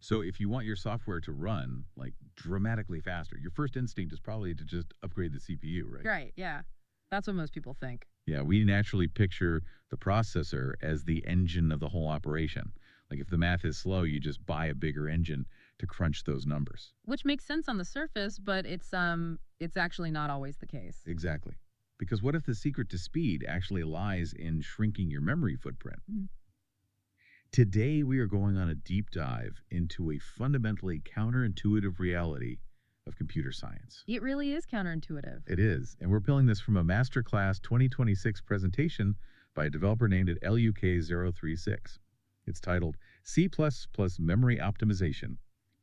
So if you want your software to run like dramatically faster, your first instinct is probably to just upgrade the CPU, right? Right, yeah. That's what most people think. Yeah, we naturally picture the processor as the engine of the whole operation. Like if the math is slow, you just buy a bigger engine to crunch those numbers. Which makes sense on the surface, but it's actually not always the case. Exactly. Because what if the secret to speed actually lies in shrinking your memory footprint? Mhm. Today, we are going on a deep dive into a fundamentally counterintuitive reality of computer science. It really is counterintuitive. It is, and we're pulling this from a Masterclass 2026 presentation by a developer named at LUK036. It's titled C++ Memory Optimization,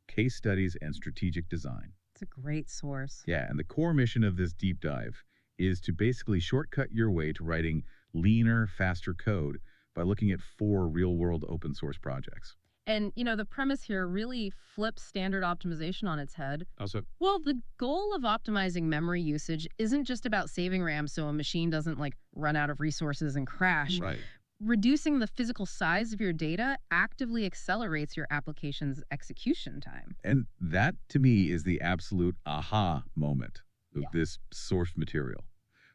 Case Studies and Strategic Design. It's a great source. Yeah, and the core mission of this deep dive is to basically shortcut your way to writing leaner, faster code by looking at 4 real-world open source projects. And, the premise here really flips standard optimization on its head. Also, Well, the goal of optimizing memory usage isn't just about saving RAM so a machine doesn't run out of resources and crash. right. Reducing the physical size of your data actively accelerates your application's execution time. And that, to me, is the absolute aha moment of Yeah. this source material.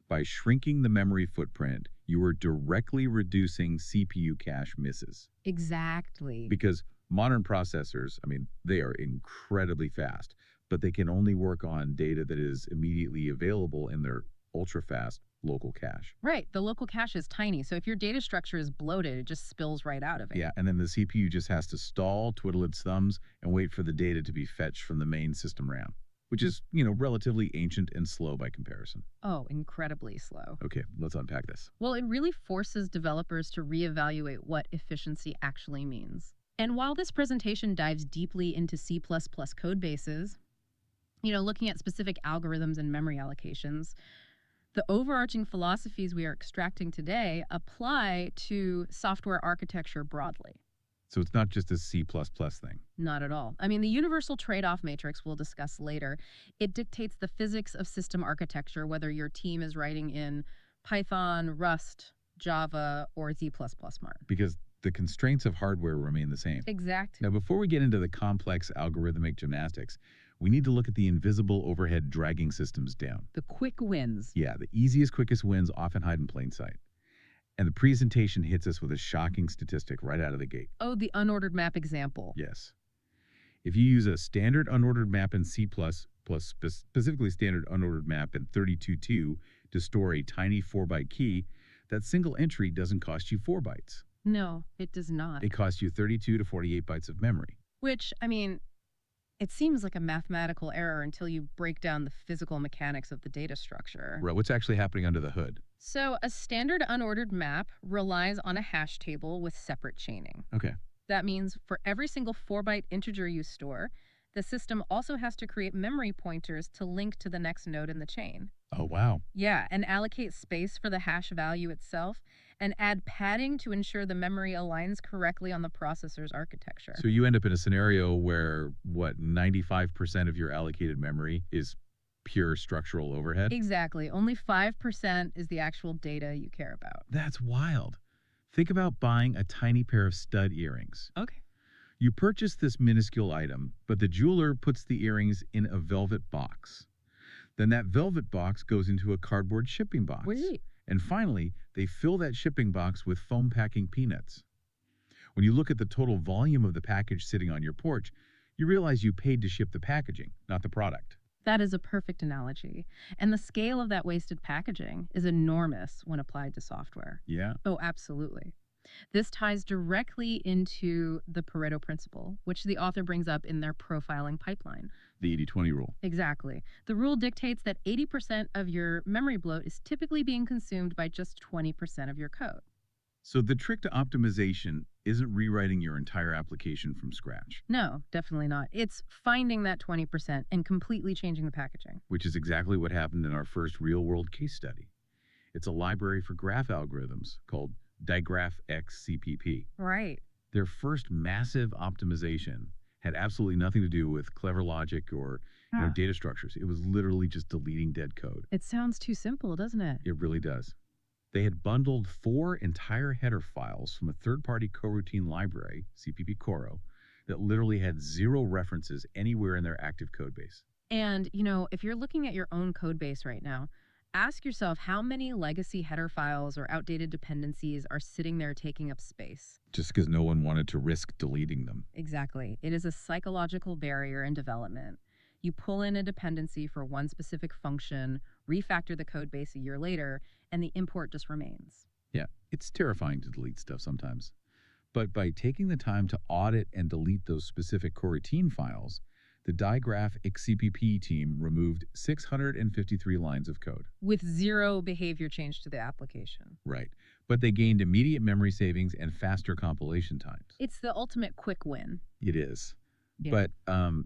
By shrinking the memory footprint, you are directly reducing CPU cache misses. Exactly. Because modern processors, I mean, they are incredibly fast, but they can only work on data that is immediately available in their ultra-fast local cache. Right. The local cache is tiny, so if your data structure is bloated, it just spills right out of it. Yeah, and then the CPU just has to stall, twiddle its thumbs, and wait for the data to be fetched from the main system RAM, which is, relatively ancient and slow by comparison. Oh, incredibly slow. Okay, let's unpack this. Well, it really forces developers to reevaluate what efficiency actually means. And while this presentation dives deeply into C++ code bases, looking at specific algorithms and memory allocations, the overarching philosophies we are extracting today apply to software architecture broadly. So it's not just a C++ thing. Not at all. I mean, the universal trade-off matrix we'll discuss later, it dictates the physics of system architecture, whether your team is writing in Python, Rust, Java, or Z++ Smart. Because the constraints of hardware remain the same. Exactly. Now, before we get into the complex algorithmic gymnastics, we need to look at the invisible overhead dragging systems down. The quick wins. Yeah, the easiest, quickest wins often hide in plain sight. And the presentation hits us with a shocking statistic right out of the gate. Oh, the unordered map example. Yes. If you use a standard unordered map in C++, specifically standard unordered map in 32.2 to store a tiny 4-byte key, that single entry doesn't cost you 4 bytes. No, it does not. It costs you 32 to 48 bytes of memory. Which, it seems like a mathematical error until you break down the physical mechanics of the data structure. Right, what's actually happening under the hood? So, a standard unordered map relies on a hash table with separate chaining. Okay. That means for every single 4-byte integer you store, the system also has to create memory pointers to link to the next node in the chain. Oh, wow. Yeah, and allocate space for the hash value itself, and add padding to ensure the memory aligns correctly on the processor's architecture. So you end up in a scenario where, 95% of your allocated memory is pure structural overhead? Exactly. Only 5% is the actual data you care about. That's wild. Think about buying a tiny pair of stud earrings. Okay. You purchase this minuscule item, but the jeweler puts the earrings in a velvet box. Then that velvet box goes into a cardboard shipping box. Wait. And finally, they fill that shipping box with foam packing peanuts. When you look at the total volume of the package sitting on your porch, you realize you paid to ship the packaging, not the product. That is a perfect analogy. And the scale of that wasted packaging is enormous when applied to software. Yeah? Oh, absolutely. This ties directly into the Pareto principle, which the author brings up in their profiling pipeline. The 80-20 rule. Exactly. The rule dictates that 80% of your memory bloat is typically being consumed by just 20% of your code. So the trick to optimization isn't rewriting your entire application from scratch, No, definitely not. It's finding that 20% and completely changing the packaging. which is exactly what happened in our first real-world case study. It's a library for graph algorithms called digraphxCPP. Right. Their first massive optimization had absolutely nothing to do with clever logic or data structures. It was literally just deleting dead code. It sounds too simple, doesn't it? It really does. They had bundled 4 entire header files from a third-party coroutine library, CPP Coro, that literally had zero references anywhere in their active code base. And, if you're looking at your own code base right now, ask yourself how many legacy header files or outdated dependencies are sitting there taking up space. Just because no one wanted to risk deleting them. Exactly. It is a psychological barrier in development. You pull in a dependency for one specific function, refactor the code base a year later, and the import just remains. Yeah, it's terrifying to delete stuff sometimes. But by taking the time to audit and delete those specific coroutine files, the digraph XCPP team removed 653 lines of code. With zero behavior change to the application. Right. But they gained immediate memory savings and faster compilation times. It's the ultimate quick win. It is. Yeah. But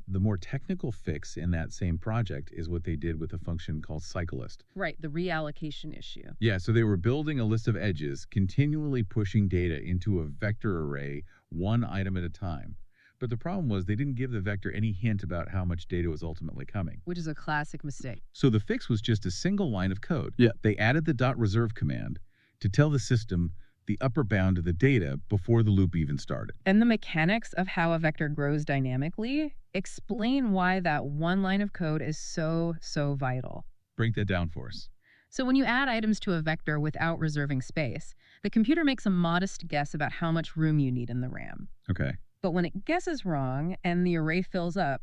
the more technical fix in that same project is what they did with a function called cyclist. Right, the reallocation issue. Yeah, so they were building a list of edges, continually pushing data into a vector array, one item at a time. But the problem was they didn't give the vector any hint about how much data was ultimately coming. Which is a classic mistake. So the fix was just a single line of code. Yeah. They added the .reserve command to tell the system the upper bound of the data before the loop even started. And the mechanics of how a vector grows dynamically explain why that one line of code is so vital. Break that down for us. So when you add items to a vector without reserving space, the computer makes a modest guess about how much room you need in the RAM. Okay. But when it guesses wrong and the array fills up,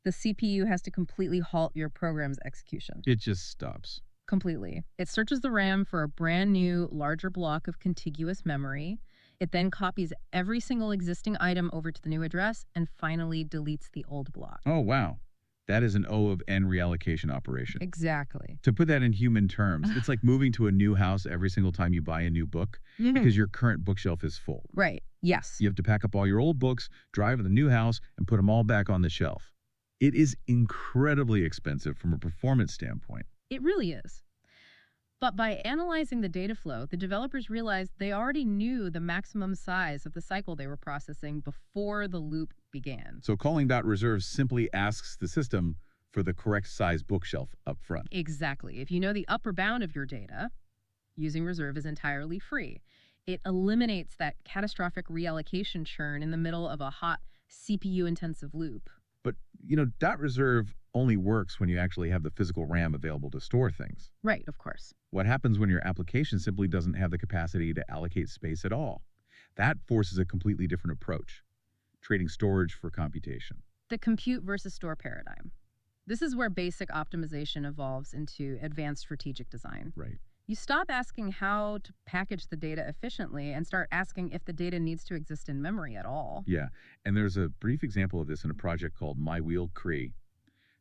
the CPU has to completely halt your program's execution. It just stops. Completely. It searches the RAM for a brand new, larger block of contiguous memory. It then copies every single existing item over to the new address and finally deletes the old block. Oh, wow. That is an O of N reallocation operation. Exactly. To put that in human terms, it's like moving to a new house every single time you buy a new book because your current bookshelf is full. Right. Yes. You have to pack up all your old books, drive to the new house, and put them all back on the shelf. It is incredibly expensive from a performance standpoint. It really is. But by analyzing the data flow, the developers realized they already knew the maximum size of the cycle they were processing before the loop began. So calling .reserve simply asks the system for the correct size bookshelf up front. Exactly. If you know the upper bound of your data, using reserve is entirely free. It eliminates that catastrophic reallocation churn in the middle of a hot CPU-intensive loop. But, .reserve only works when you actually have the physical RAM available to store things. Right, of course. What happens when your application simply doesn't have the capacity to allocate space at all? That forces a completely different approach, trading storage for computation. The compute versus store paradigm. This is where basic optimization evolves into advanced strategic design. Right. You stop asking how to package the data efficiently and start asking if the data needs to exist in memory at all. Yeah, and there's a brief example of this in a project called MyWheel Cree.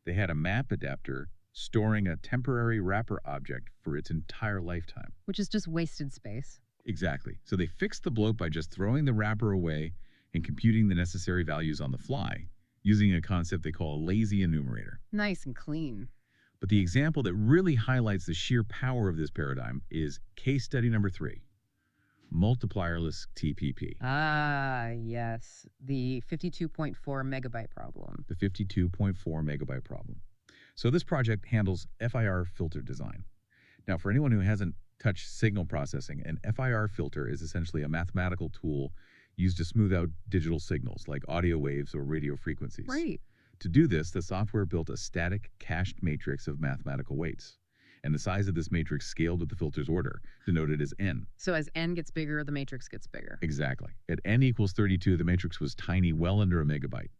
They had a map adapter storing a temporary wrapper object for its entire lifetime. Which is just wasted space. Exactly. So they fixed the bloat by just throwing the wrapper away and computing the necessary values on the fly, using a concept they call a lazy enumerator. Nice and clean. But the example that really highlights the sheer power of this paradigm is case study number 3, multiplierless TPP. Ah, yes. The 52.4 megabyte problem. The 52.4 megabyte problem. So this project handles FIR filter design. Now, for anyone who hasn't touched signal processing, an FIR filter is essentially a mathematical tool used to smooth out digital signals like audio waves or radio frequencies. Right. To do this, the software built a static cached matrix of mathematical weights. And the size of this matrix scaled with the filter's order, denoted as n. So as n gets bigger, the matrix gets bigger. Exactly. At n equals 32, the matrix was tiny, well under a megabyte.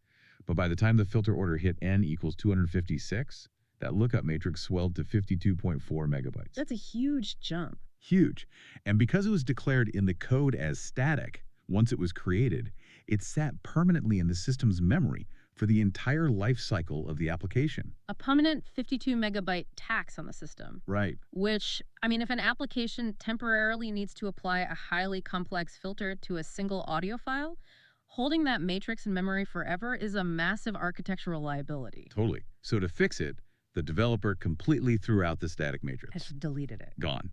But by the time the filter order hit n equals 256, that lookup matrix swelled to 52.4 megabytes. That's a huge jump. Huge. And because it was declared in the code as static, once it was created, it sat permanently in the system's memory for the entire life cycle of the application. A permanent 52 megabyte tax on the system. Right. Which, if an application temporarily needs to apply a highly complex filter to a single audio file, holding that matrix in memory forever is a massive architectural liability. Totally. So to fix it, the developer completely threw out the static I matrix. just deleted it. Gone.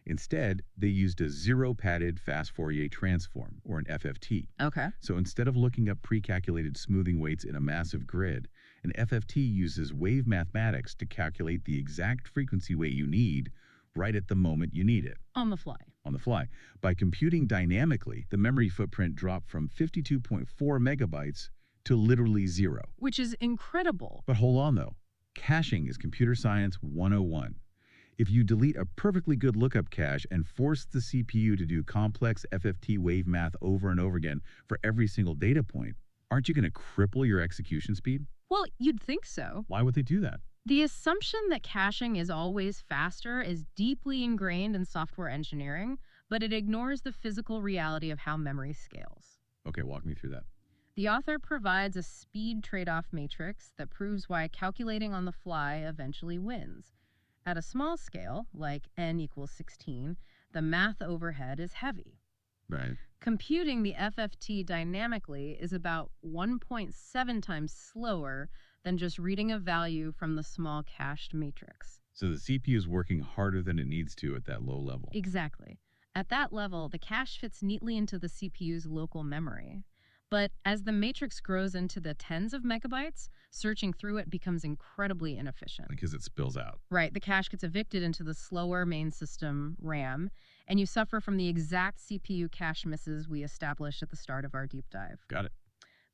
Instead, they used a zero-padded fast Fourier transform, or an FFT. Okay. So instead of looking up pre-calculated smoothing weights in a massive grid, an FFT uses wave mathematics to calculate the exact frequency weight you need right at the moment you need it. On the fly. On the fly. By computing dynamically, the memory footprint dropped from 52.4 megabytes to literally zero. which is incredible. But hold on though. Caching is computer science 101. If you delete a perfectly good lookup cache and force the CPU to do complex FFT wave math over and over again for every single data point, aren't you going to cripple your execution speed? Well, you'd think so. Why would they do that? The assumption that caching is always faster is deeply ingrained in software engineering, but it ignores the physical reality of how memory scales. Okay, walk me through that. The author provides a speed trade-off matrix that proves why calculating on the fly eventually wins. At a small scale, like n equals 16, the math overhead is heavy. Right. Computing the FFT dynamically is about 1.7 times slower than just reading a value from the small cached matrix. So the CPU is working harder than it needs to at that low level. Exactly. At that level, the cache fits neatly into the CPU's local memory. But as the matrix grows into the tens of megabytes, searching through it becomes incredibly inefficient. Because it spills out. Right, the cache gets evicted into the slower main system RAM, and you suffer from the exact CPU cache misses we established at the start of our deep dive. Got it.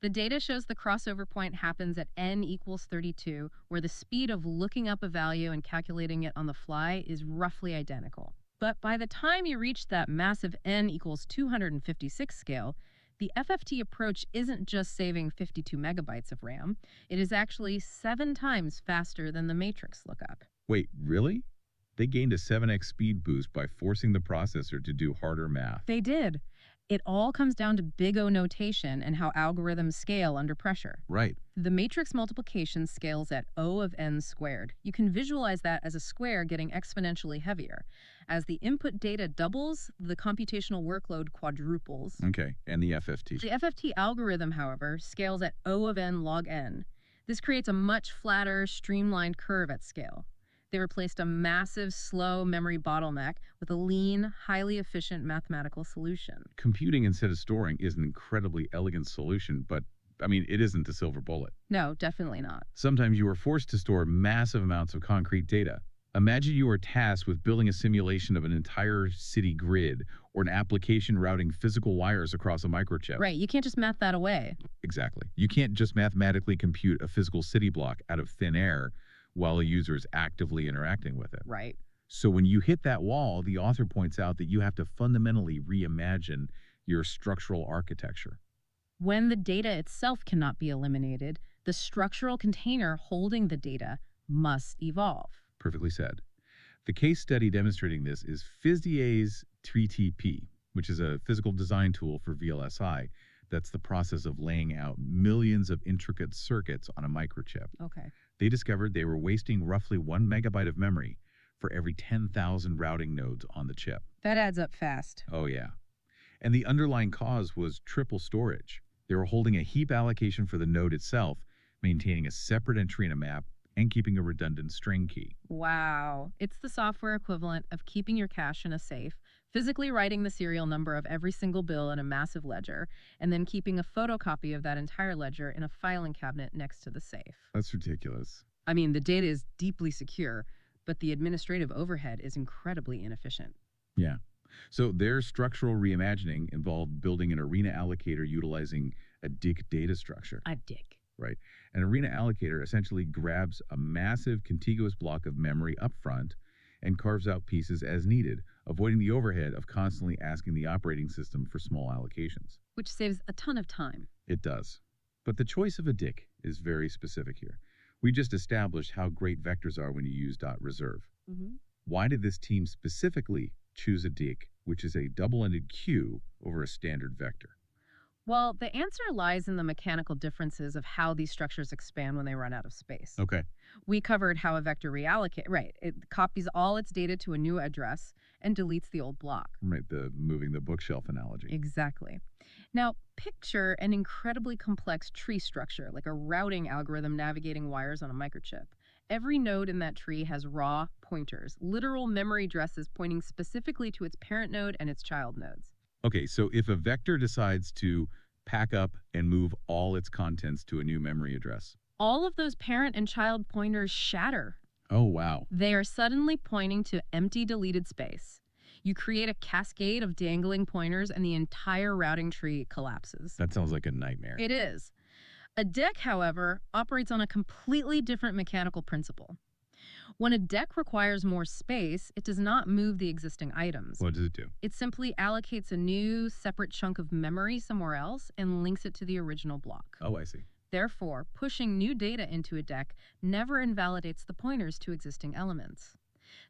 The data shows the crossover point happens at n equals 32, where the speed of looking up a value and calculating it on the fly is roughly identical. But by the time you reach that massive n equals 256 scale, the FFT approach isn't just saving 52 megabytes of RAM, it is actually 7 times faster than the matrix lookup. Wait, really? They gained a 7x speed boost by forcing the processor to do harder math. They did. It all comes down to big O notation and how algorithms scale under pressure. Right. The matrix multiplication scales at O of n squared. You can visualize that as a square getting exponentially heavier. As the input data doubles, the computational workload quadruples. Okay, and the FFT. The FFT algorithm, however, scales at O of n log n. This creates a much flatter, streamlined curve at scale. They replaced a massive, slow memory bottleneck with a lean, highly efficient mathematical solution. Computing instead of storing is an incredibly elegant solution, but it isn't the silver bullet. No, definitely not. Sometimes you are forced to store massive amounts of concrete data. Imagine you are tasked with building a simulation of an entire city grid or an application routing physical wires across a microchip. Right, you can't just math that away. Exactly. You can't just mathematically compute a physical city block out of thin air while a user is actively interacting with it. Right. So when you hit that wall, the author points out that you have to fundamentally reimagine your structural architecture. When the data itself cannot be eliminated, the structural container holding the data must evolve. Perfectly said. The case study demonstrating this is PhysDA's 3TP, which is a physical design tool for VLSI. That's the process of laying out millions of intricate circuits on a microchip. Okay. They discovered they were wasting roughly 1 megabyte of memory for every 10,000 routing nodes on the chip. That adds up fast. Oh, yeah. And the underlying cause was triple storage. They were holding a heap allocation for the node itself, maintaining a separate entry in a map, and keeping a redundant string key. Wow. It's the software equivalent of keeping your cash in a safe, physically writing the serial number of every single bill in a massive ledger, and then keeping a photocopy of that entire ledger in a filing cabinet next to the safe. That's ridiculous. The data is deeply secure, but the administrative overhead is incredibly inefficient. Yeah. So their structural reimagining involved building an arena allocator utilizing a DIC data structure. A DIC. Right. An arena allocator essentially grabs a massive contiguous block of memory up front and carves out pieces as needed, avoiding the overhead of constantly asking the operating system for small allocations. Which saves a ton of time. It does. But the choice of a DIC is very specific here. We just established how great vectors are when you use .reserve. Why did this team specifically choose a DIC, which is a double-ended queue, over a standard vector? Well, the answer lies in the mechanical differences of how these structures expand when they run out of space. Okay. We covered how a vector reallocate, right, it copies all its data to a new address and deletes the old block. Right, the moving the bookshelf analogy. Exactly. Now, picture an incredibly complex tree structure, like a routing algorithm navigating wires on a microchip. Every node in that tree has raw pointers, literal memory addresses pointing specifically to its parent node and its child nodes. Okay, so if a vector decides to pack up and move all its contents to a new memory address, all of those parent and child pointers shatter. Oh, wow. They are suddenly pointing to empty deleted space. You create a cascade of dangling pointers and the entire routing tree collapses. That sounds like a nightmare. It is. A deck, however, operates on a completely different mechanical principle. When a deck requires more space, it does not move the existing items. What does it do? It simply allocates a new, separate chunk of memory somewhere else and links it to the original block. Oh, I see. Therefore, pushing new data into a deck never invalidates the pointers to existing elements.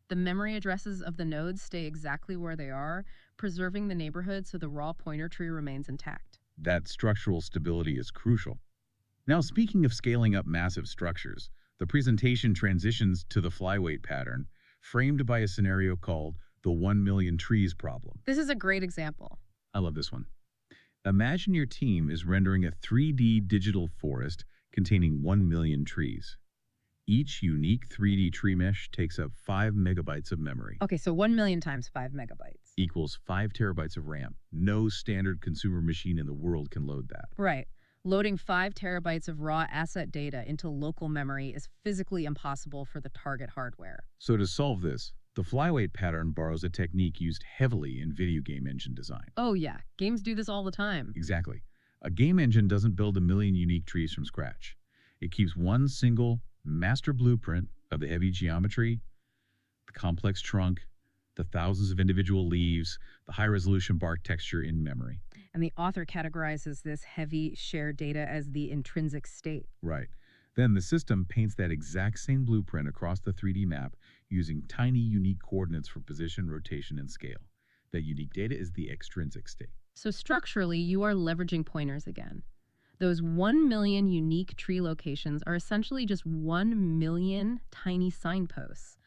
The memory addresses of the nodes stay exactly where they are, preserving the neighborhood so the raw pointer tree remains intact. That structural stability is crucial. Now, speaking of scaling up massive structures, the presentation transitions to the flyweight pattern, framed by a scenario called the 1 million trees problem. This is a great example. I love this one. Imagine your team is rendering a 3D digital forest containing 1 million trees. Each unique 3D tree mesh takes up 5 megabytes of memory, Okay, so 1 million times 5 megabytes. equals 5 terabytes of RAM. No standard consumer machine in the world can load that. Right. Loading 5 terabytes of raw asset data into local memory is physically impossible for the target hardware. So to solve this, the flyweight pattern borrows a technique used heavily in video game engine design. Oh, yeah, games do this all the time. Exactly. A game engine doesn't build a million unique trees from scratch. It keeps one single master blueprint of the heavy geometry, the complex trunk, the thousands of individual leaves, the high-resolution bark texture in memory. And the author categorizes this heavy shared data as the intrinsic state. Right. Then the system paints that exact same blueprint across the 3D map using tiny unique coordinates for position, rotation, and scale. That unique data is the extrinsic state. So structurally, you are leveraging pointers again. Those 1 million unique tree locations are essentially just 1 million tiny signposts,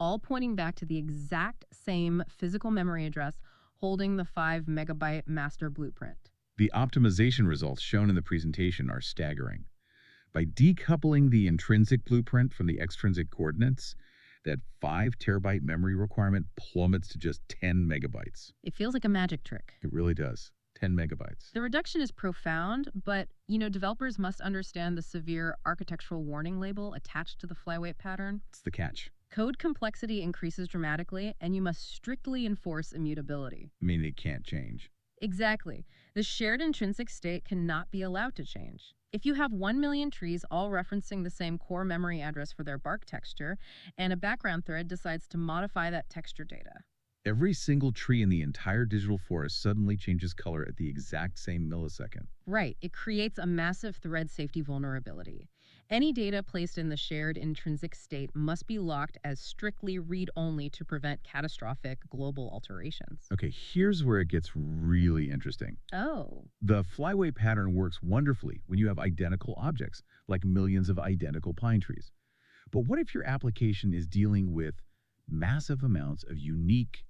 all pointing back to the exact same physical memory address holding the 5 megabyte master blueprint. The optimization results shown in the presentation are staggering. By decoupling the intrinsic blueprint from the extrinsic coordinates, that 5 terabyte memory requirement plummets to just 10 megabytes. It feels like a magic trick. It really does. 10 megabytes. The reduction is profound, but, developers must understand the severe architectural warning label attached to the flyweight pattern. It's the catch. Code complexity increases dramatically, and you must strictly enforce immutability. I mean, it can't change. Exactly. The shared intrinsic state cannot be allowed to change. If you have 1 million trees all referencing the same core memory address for their bark texture, and a background thread decides to modify that texture data. Every single tree in the entire digital forest suddenly changes color at the exact same millisecond. Right, it creates a massive thread safety vulnerability. Any data placed in the shared intrinsic state must be locked as strictly read-only to prevent catastrophic global alterations. Okay, here's where it gets really interesting. Oh. The flyweight pattern works wonderfully when you have identical objects, like millions of identical pine trees. But what if your application is dealing with massive amounts of unique,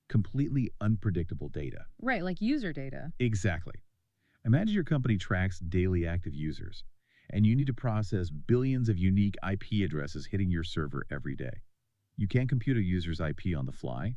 completely unpredictable data? Right, like user data. Exactly. Imagine your company tracks daily active users, and you need to process billions of unique IP addresses hitting your server every day. You can't compute a user's IP on the fly,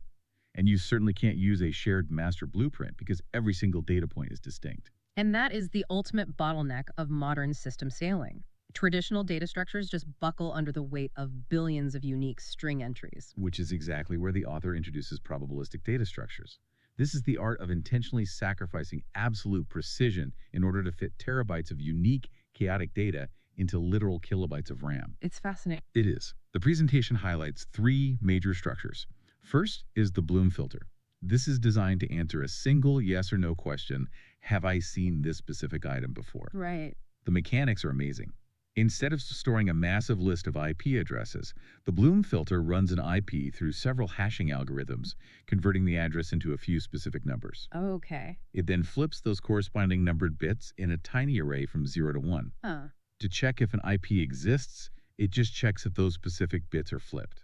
and you certainly can't use a shared master blueprint because every single data point is distinct. And that is the ultimate bottleneck of modern system scaling. Traditional data structures just buckle under the weight of billions of unique string entries. Which is exactly where the author introduces probabilistic data structures. This is the art of intentionally sacrificing absolute precision in order to fit terabytes of unique, chaotic data into literal kilobytes of RAM. It's fascinating. It is. The presentation highlights 3 major structures. First is the Bloom filter. This is designed to answer a single yes or no question: have I seen this specific item before? Right. The mechanics are amazing. Instead of storing a massive list of IP addresses, the Bloom filter runs an IP through several hashing algorithms, converting the address into a few specific numbers. Okay. It then flips those corresponding numbered bits in a tiny array from 0 to 1. Huh. To check if an IP exists, it just checks if those specific bits are flipped.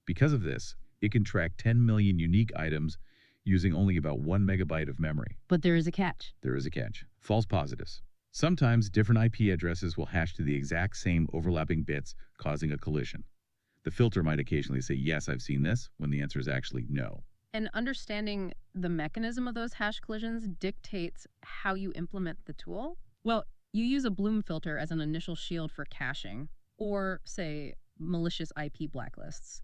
Because of this, it can track 10 million unique items using only about 1 megabyte of memory. But there is a catch. There is a catch. False positives. Sometimes different IP addresses will hash to the exact same overlapping bits, causing a collision. The filter might occasionally say, yes, I've seen this, when the answer is actually no. And understanding the mechanism of those hash collisions dictates how you implement the tool. Well, you use a Bloom filter as an initial shield for caching, or, say, malicious IP blacklists.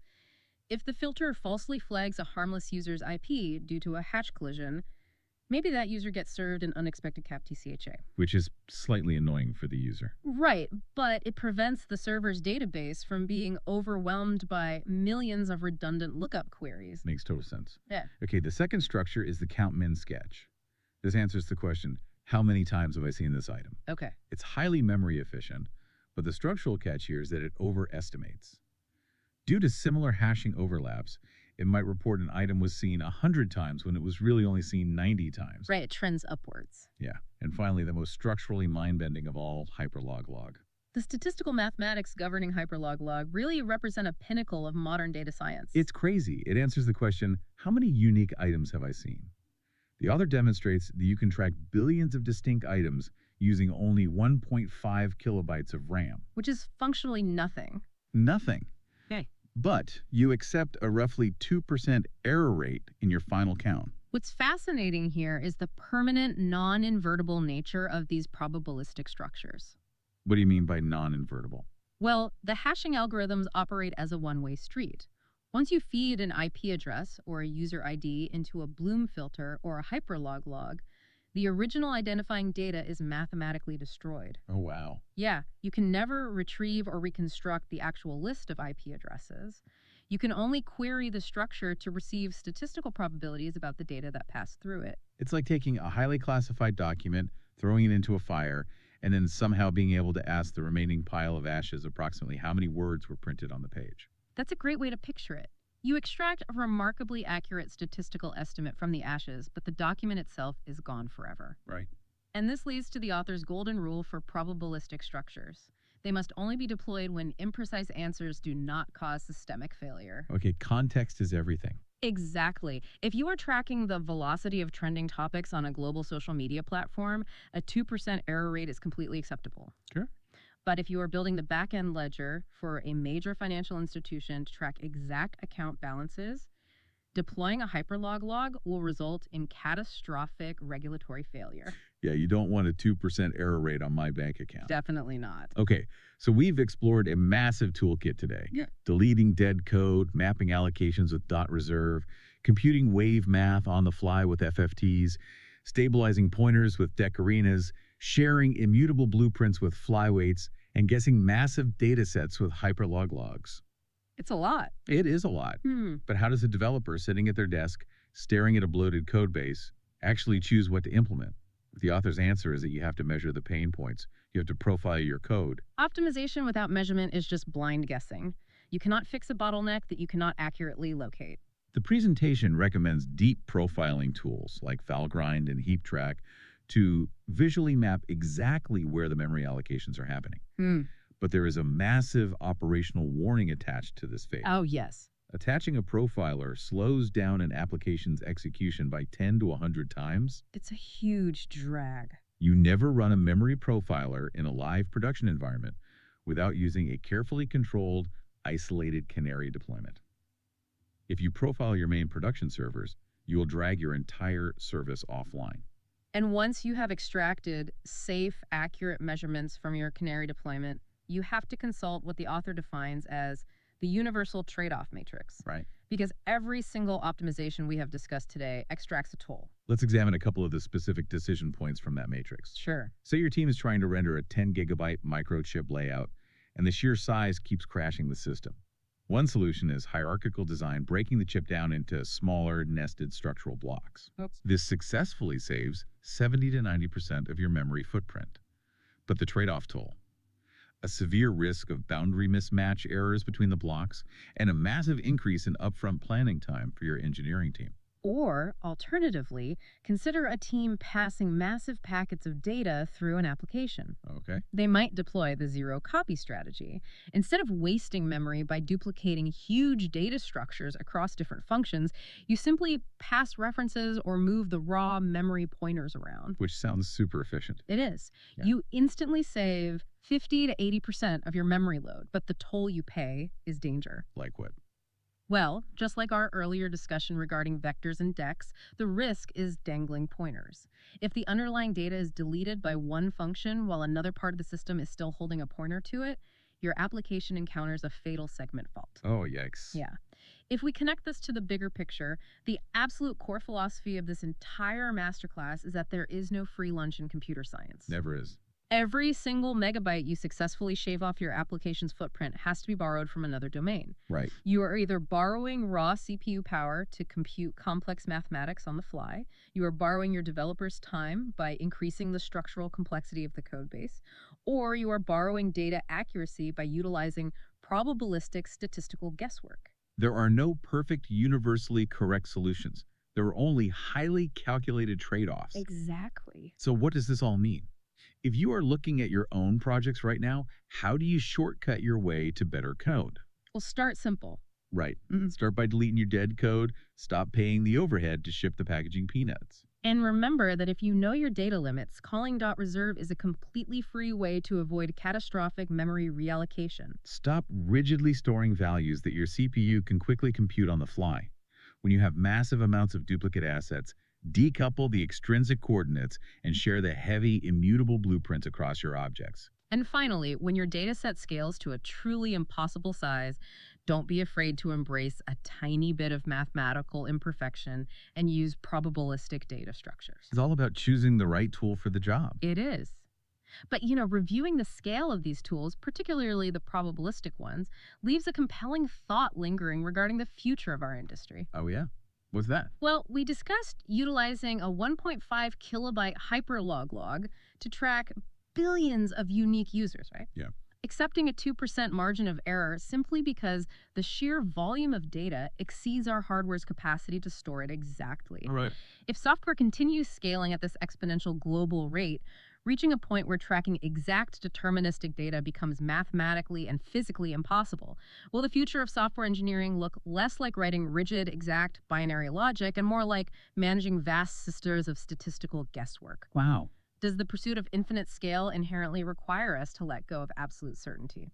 If the filter falsely flags a harmless user's IP due to a hash collision, Maybe that user gets served an unexpected capped TCHA. which is slightly annoying for the user. Right, but it prevents the server's database from being overwhelmed by millions of redundant lookup queries. Makes total sense. Yeah. Okay, the second structure is the count min sketch. This answers the question, how many times have I seen this item? Okay. It's highly memory efficient, but the structural catch here is that it overestimates. Due to similar hashing overlaps, it might report an item was seen 100 times when it was really only seen 90 times. Right, it trends upwards. Yeah. And finally, the most structurally mind-bending of all, hyperlog log. The statistical mathematics governing hyperlog log really represent a pinnacle of modern data science. It's crazy. It answers the question, how many unique items have I seen? The author demonstrates that you can track billions of distinct items using only 1.5 kilobytes of RAM. which is functionally nothing. Nothing. Okay. But you accept a roughly 2% error rate in your final count. What's fascinating here is the permanent, non-invertible nature of these probabilistic structures. What do you mean by non-invertible? Well, the hashing algorithms operate as a one-way street. Once you feed an IP address or a user ID into a Bloom filter or a hyperlog log, the original identifying data is mathematically destroyed. Oh, wow. Yeah, you can never retrieve or reconstruct the actual list of IP addresses. You can only query the structure to receive statistical probabilities about the data that passed through it. It's like taking a highly classified document, throwing it into a fire, and then somehow being able to ask the remaining pile of ashes approximately how many words were printed on the page. That's a great way to picture it. You extract a remarkably accurate statistical estimate from the ashes, but the document itself is gone forever. Right. And this leads to the author's golden rule for probabilistic structures. They must only be deployed when imprecise answers do not cause systemic failure. Okay, context is everything. Exactly. If you are tracking the velocity of trending topics on a global social media platform, a 2% error rate is completely acceptable. Sure. But if you are building the back-end ledger for a major financial institution to track exact account balances, deploying a hyperlog log will result in catastrophic regulatory failure. Yeah, you don't want a 2% error rate on my bank account. Definitely not. Okay, so we've explored a massive toolkit today. Yeah. Deleting dead code, mapping allocations with dot reserve, computing wave math on the fly with FFTs, stabilizing pointers with decarinas, sharing immutable blueprints with flyweights, and guessing massive data sets with hyperlog logs. It's a lot. It is a lot. But how does a developer sitting at their desk, staring at a bloated code base, actually choose what to implement? The author's answer is that you have to measure the pain points. You have to profile your code. Optimization without measurement is just blind guessing. You cannot fix a bottleneck that you cannot accurately locate. The presentation recommends deep profiling tools like Valgrind and HeapTrack to visually map exactly where the memory allocations are happening. But there is a massive operational warning attached to this phase. Oh, yes. Attaching a profiler slows down an application's execution by 10 to 100 times. It's a huge drag. You never run a memory profiler in a live production environment without using a carefully controlled, isolated canary deployment. If you profile your main production servers, you will drag your entire service offline. And once you have extracted safe, accurate measurements from your canary deployment, you have to consult what the author defines as the universal trade-off matrix. Right. Because every single optimization we have discussed today extracts a toll. Let's examine a couple of the specific decision points from that matrix. Sure. Say your team is trying to render a 10 gigabyte microchip layout, and the sheer size keeps crashing the system. One solution is hierarchical design, breaking the chip down into smaller, nested structural blocks. Oops. This successfully saves 70 to 90% of your memory footprint. But the trade-off toll: a severe risk of boundary mismatch errors between the blocks, and a massive increase in upfront planning time for your engineering team. Or, alternatively, consider a team passing massive packets of data through an application. Okay. They might deploy the zero-copy strategy. Instead of wasting memory by duplicating huge data structures across different functions, you simply pass references or move the raw memory pointers around. Which sounds super efficient. It is. Yeah. You instantly save 50 to 80% of your memory load, but the toll you pay is danger. Like what? Well, just like our earlier discussion regarding vectors and decks, the risk is dangling pointers. If the underlying data is deleted by one function while another part of the system is still holding a pointer to it, your application encounters a fatal segment fault. Oh, yikes. Yeah. If we connect this to the bigger picture, the absolute core philosophy of this entire masterclass is that there is no free lunch in computer science. Never is. Every single megabyte you successfully shave off your application's footprint has to be borrowed from another domain. Right. You are either borrowing raw CPU power to compute complex mathematics on the fly, you are borrowing your developer's time by increasing the structural complexity of the code base, or you are borrowing data accuracy by utilizing probabilistic statistical guesswork. There are no perfect, universally correct solutions. There are only highly calculated trade-offs. Exactly. So what does this all mean? If you are looking at your own projects right now, how do you shortcut your way to better code? Well, start simple. Right. Mhm. Start by deleting your dead code, stop paying the overhead to ship the packaging peanuts. And remember that if you know your data limits, calling .reserve is a completely free way to avoid catastrophic memory reallocation. Stop rigidly storing values that your CPU can quickly compute on the fly. When you have massive amounts of duplicate assets, decouple the extrinsic coordinates and share the heavy, immutable blueprints across your objects. And finally, when your dataset scales to a truly impossible size, don't be afraid to embrace a tiny bit of mathematical imperfection and use probabilistic data structures. It's all about choosing the right tool for the job. It is. But, reviewing the scale of these tools, particularly the probabilistic ones, leaves a compelling thought lingering regarding the future of our industry. Oh, yeah? What's that? Well, we discussed utilizing a 1.5 kilobyte hyperlog log to track billions of unique users, right? Yeah. Accepting a 2% margin of error simply because the sheer volume of data exceeds our hardware's capacity to store it exactly. All right. If software continues scaling at this exponential global rate, reaching a point where tracking exact deterministic data becomes mathematically and physically impossible, will the future of software engineering look less like writing rigid, exact binary logic and more like managing vast systems of statistical guesswork? Wow. Does the pursuit of infinite scale inherently require us to let go of absolute certainty?